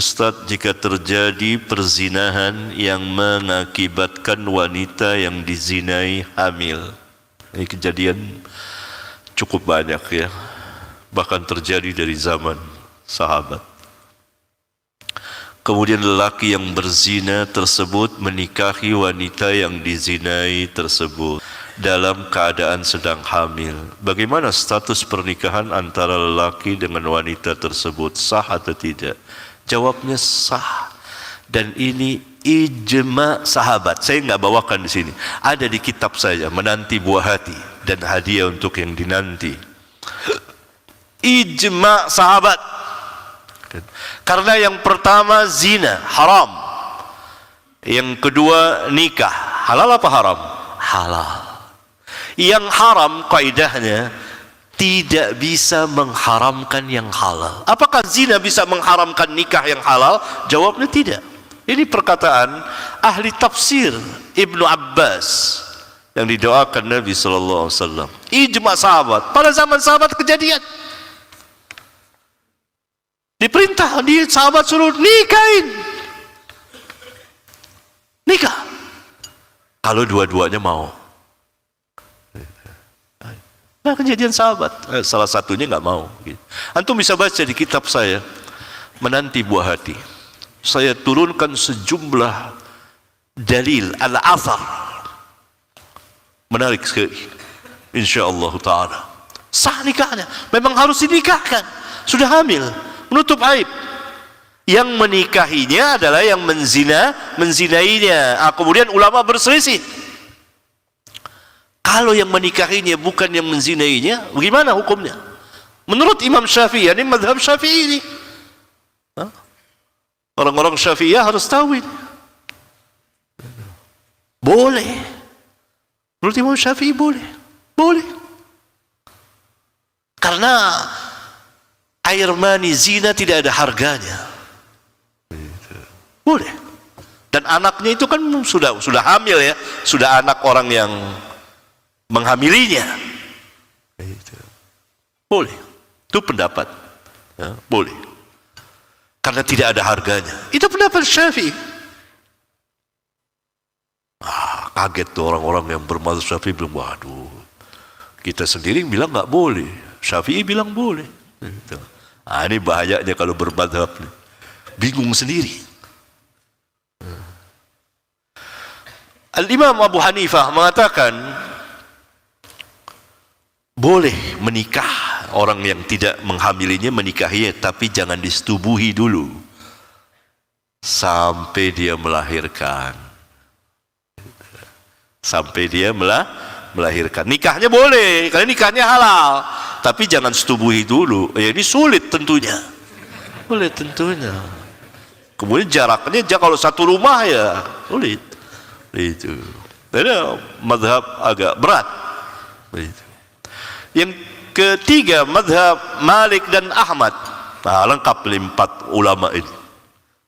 Ustadz, jika terjadi perzinahan yang mengakibatkan wanita yang dizinai hamil, ini kejadian cukup banyak ya, bahkan terjadi dari zaman sahabat. Kemudian lelaki yang berzina tersebut menikahi wanita yang dizinai tersebut dalam keadaan sedang hamil. Bagaimana status pernikahan antara lelaki dengan wanita tersebut? Sah atau tidak? Jawabnya sah. Dan ini ijma sahabat. Saya nggak bawakan di sini. Ada di kitab saya, Menanti Buah Hati dan Hadiah untuk yang dinanti. Ijma sahabat. Karena yang pertama zina, haram. Yang kedua nikah, halal apa haram? Halal. Yang haram kaidahnya tidak bisa mengharamkan yang halal. Apakah zina bisa mengharamkan nikah yang halal? Jawabnya tidak. Ini perkataan ahli tafsir Ibnu Abbas yang didoakan Nabi sallallahu alaihi wasallam. Ijma sahabat. Pada zaman sahabat kejadian. Diperintah di sahabat suruh nikahin. Nikah. Kalau dua-duanya mau. Nah, kejadian sahabat, salah satunya nggak mau. Antum bisa baca di kitab saya, Menanti Buah Hati. Saya turunkan sejumlah dalil al-athar. Menarik sekali. InsyaAllah ta'ala. Sah nikahnya. Memang harus dinikahkan. Sudah hamil. Menutup aib. Yang menikahinya adalah yang menzinainya. Kemudian ulama berselisih. Kalau yang menikahinya bukan yang menzinainya, bagaimana hukumnya? Menurut Imam Syafi'i, ini mazhab Syafi'i ini. Orang-orang Syafi'iyah harus tahu ini. Boleh. Menurut Imam Syafi'i boleh. Boleh. Karena air mani zina tidak ada harganya. Boleh. Dan anaknya itu kan sudah hamil ya, sudah anak orang yang menghamilinya. Boleh. Itu pendapat. Ya, boleh. Karena tidak ada harganya. Itu pendapat Syafi'i. Kaget tuh orang-orang yang bermazhab Syafi'i bilang, waduh, kita sendiri bilang nggak boleh. Syafi'i bilang boleh. Ini bahayanya kalau bermazhab. Bingung sendiri. Al-Imam Abu Hanifah mengatakan boleh menikah orang yang tidak menghamilinya, menikahinya, tapi jangan disetubuhi dulu sampai dia melahirkan. Sampai dia melahirkan. Nikahnya boleh, karena nikahnya halal, tapi jangan setubuhi dulu. Ini sulit tentunya. Sulit tentunya. Kemudian jaraknya kalau satu rumah ya sulit. Itu. Jadi mazhab agak berat. Itu. Yang ketiga, mazhab Malik dan Ahmad. Lengkap 4 ulama ini.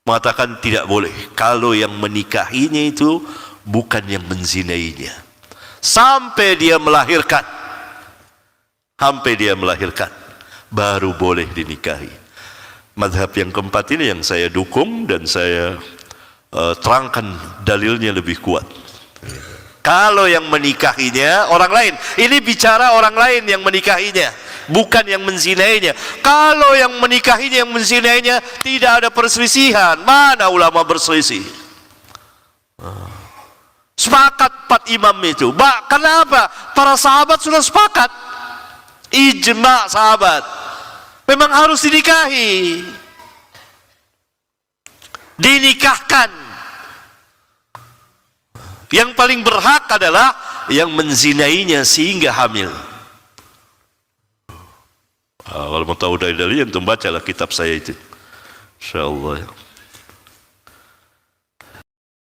Mengatakan tidak boleh kalau yang menikahinya itu bukan yang menzinainya. Sampai dia melahirkan. Sampai dia melahirkan. Baru boleh dinikahi. Mazhab yang keempat ini yang saya dukung dan saya terangkan dalilnya lebih kuat. Kalau yang menikahinya orang lain, ini bicara orang lain yang menikahinya, bukan yang menzinainya. Kalau yang menikahinya, yang menzinainya, tidak ada perselisihan. Mana ulama berselisih? Sepakat 4 imam itu. Kenapa? Para sahabat sudah sepakat. Ijma sahabat. Memang harus dinikahi. Dinikahkan. Yang paling berhak adalah yang menzinainya sehingga hamil. Kalau mau tahu dari dalil, antum bacalah kitab saya itu. Insyaallah.